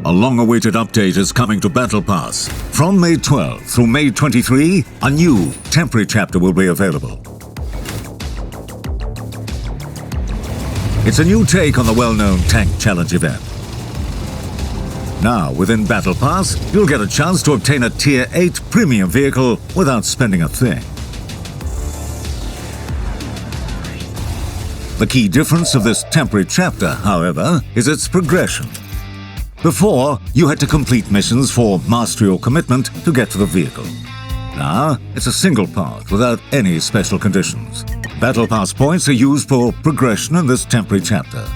A long-awaited update is coming to Battle Pass. From May 12 through May 23, a new temporary chapter will be available. It's a new take on the well-known tank challenge event. Now, within Battle Pass, you'll get a chance to obtain a Tier 8 premium vehicle without spending a thing. The key difference of this temporary chapter, however, is its progression. Before, you had to complete missions for mastery or commitment to get to the vehicle. Now, it's a single path without any special conditions. Battle Pass points are used for progression in this temporary chapter.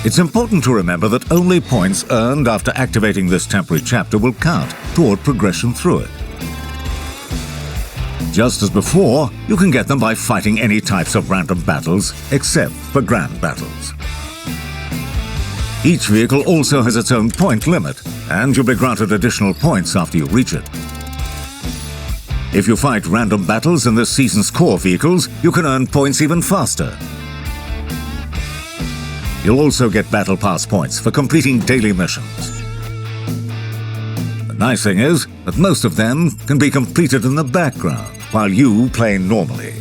It's important to remember that only points earned after activating this temporary chapter will count toward progression through it. Just as before, you can get them by fighting any types of random battles except for grand battles. Each vehicle also has its own point limit, and you'll be granted additional points after you reach it. If you fight random battles in this season's core vehicles, you can earn points even faster. You'll also get Battle Pass points for completing daily missions. The nice thing is that most of them can be completed in the background while you play normally.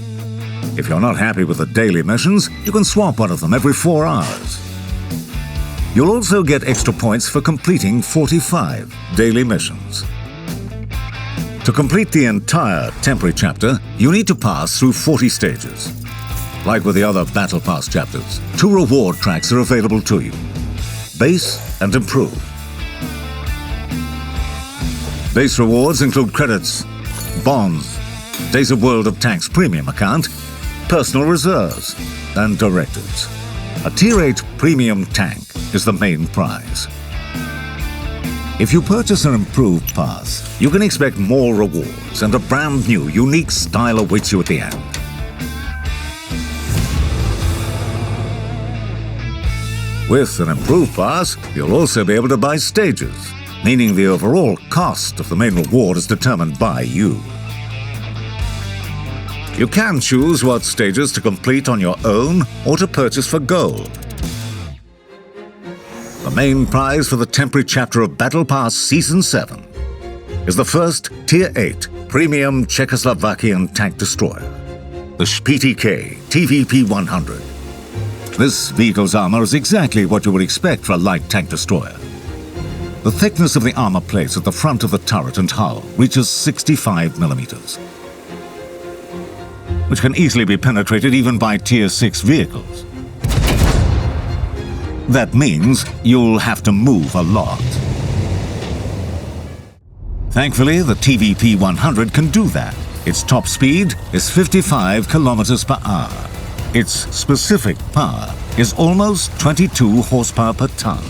If you're not happy with the daily missions, you can swap one of them every 4 hours. You'll also get extra points for completing 45 daily missions. To complete the entire temporary chapter, you need to pass through 40 stages. Like with the other Battle Pass chapters, 2 reward tracks are available to you: Base and Improve. Base rewards include credits, bonds, Days of World of Tanks Premium account, personal reserves, and directives. A Tier 8 premium tank is the main prize. If you purchase an improved pass, you can expect more rewards, and a brand new, unique style awaits you at the end. With an improved pass, you'll also be able to buy stages, meaning the overall cost of the main reward is determined by you. You can choose what stages to complete on your own or to purchase for gold. The main prize for the temporary chapter of Battle Pass Season 7 is the first Tier 8 Premium Czechoslovakian Tank Destroyer, the ShPTK-TVP 100. This vehicle's armor is exactly what you would expect for a light tank destroyer. The thickness of the armor plates at the front of the turret and hull reaches 65 millimeters, which can easily be penetrated even by Tier 6 vehicles. That means you'll have to move a lot. Thankfully, the TVP 100 can do that. Its top speed is 55 kilometers per hour. Its specific power is almost 22 horsepower per ton.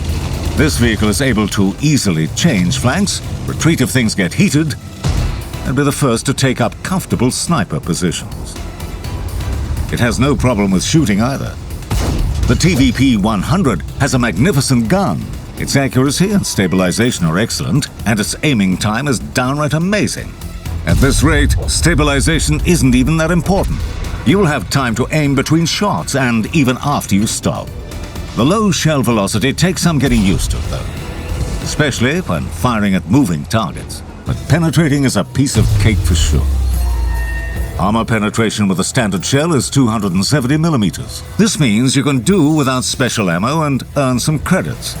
This vehicle is able to easily change flanks, retreat if things get heated, and be the first to take up comfortable sniper positions. It has no problem with shooting either. The TVP 100 has a magnificent gun. Its accuracy and stabilization are excellent, and its aiming time is downright amazing. At this rate, stabilization isn't even that important. You'll have time to aim between shots and even after you stop. The low shell velocity takes some getting used to, though, especially when firing at moving targets. But penetrating is a piece of cake for sure. Armor penetration with a standard shell is 270 millimeters. This means you can do without special ammo and earn some credits.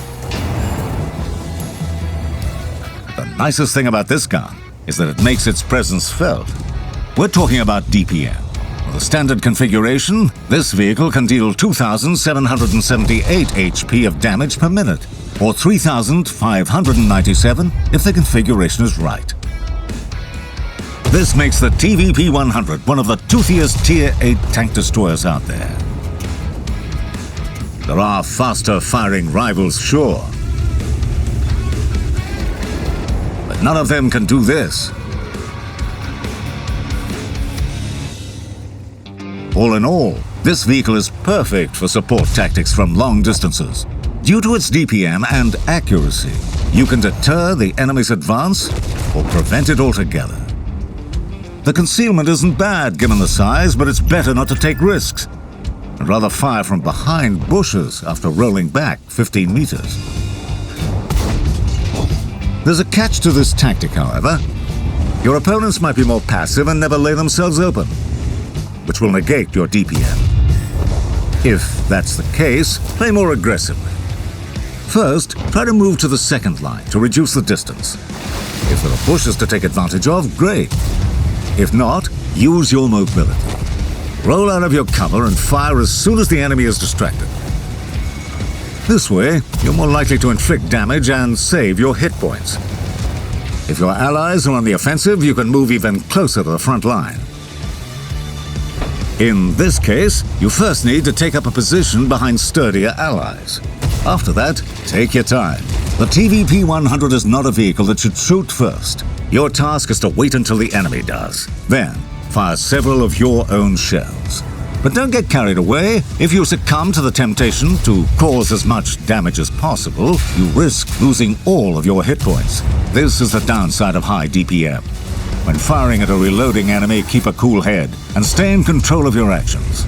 The nicest thing about this gun is that it makes its presence felt. We're talking about DPM. With a standard configuration, this vehicle can deal 2,778 HP of damage per minute, or 3,597 if the configuration is right. This makes the TVP 100 one of the toothiest Tier 8 tank destroyers out there. There are faster firing rivals, sure, but none of them can do this. All in all, this vehicle is perfect for support tactics from long distances. Due to its DPM and accuracy, you can deter the enemy's advance or prevent it altogether. The concealment isn't bad given the size, but it's better not to take risks. I'd rather fire from behind bushes after rolling back 15 meters. There's a catch to this tactic, however. Your opponents might be more passive and never lay themselves open, which will negate your DPM. If that's the case, play more aggressively. First, try to move to the second line to reduce the distance. If there are bushes to take advantage of, great. If not, use your mobility. Roll out of your cover and fire as soon as the enemy is distracted. This way, you're more likely to inflict damage and save your hit points. If your allies are on the offensive, you can move even closer to the front line. In this case, you first need to take up a position behind sturdier allies. After that, take your time. The TVP-100 is not a vehicle that should shoot first. Your task is to wait until the enemy does. Then, fire several of your own shells. But don't get carried away. If you succumb to the temptation to cause as much damage as possible, you risk losing all of your hit points. This is the downside of high DPM. When firing at a reloading enemy, keep a cool head and stay in control of your actions.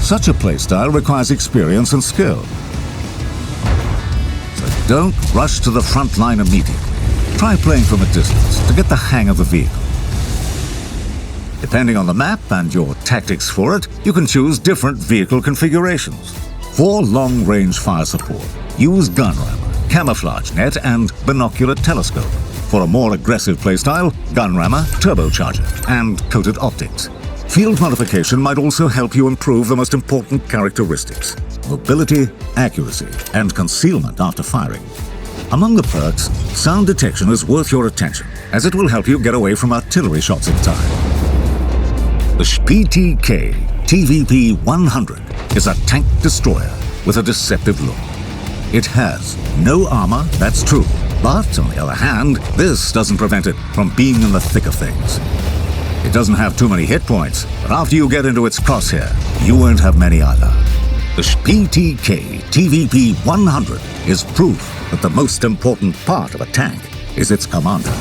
Such a playstyle requires experience and skill. So don't rush to the front line immediately. Try playing from a distance to get the hang of the vehicle. Depending on the map and your tactics for it, you can choose different vehicle configurations. For long-range fire support, use gun rammer, camouflage net, and binocular telescope. For a more aggressive playstyle, gun rammer, turbocharger, and coated optics. Field modification might also help you improve the most important characteristics: mobility, accuracy, and concealment after firing. Among the perks, sound detection is worth your attention, as it will help you get away from artillery shots in time. The ShPTK-TVP 100 is a tank destroyer with a deceptive look. It has no armor, that's true, but on the other hand, this doesn't prevent it from being in the thick of things. It doesn't have too many hit points, but after you get into its crosshair, you won't have many either. The ShPTK-TVP 100 is proof that the most important part of a tank is its commander.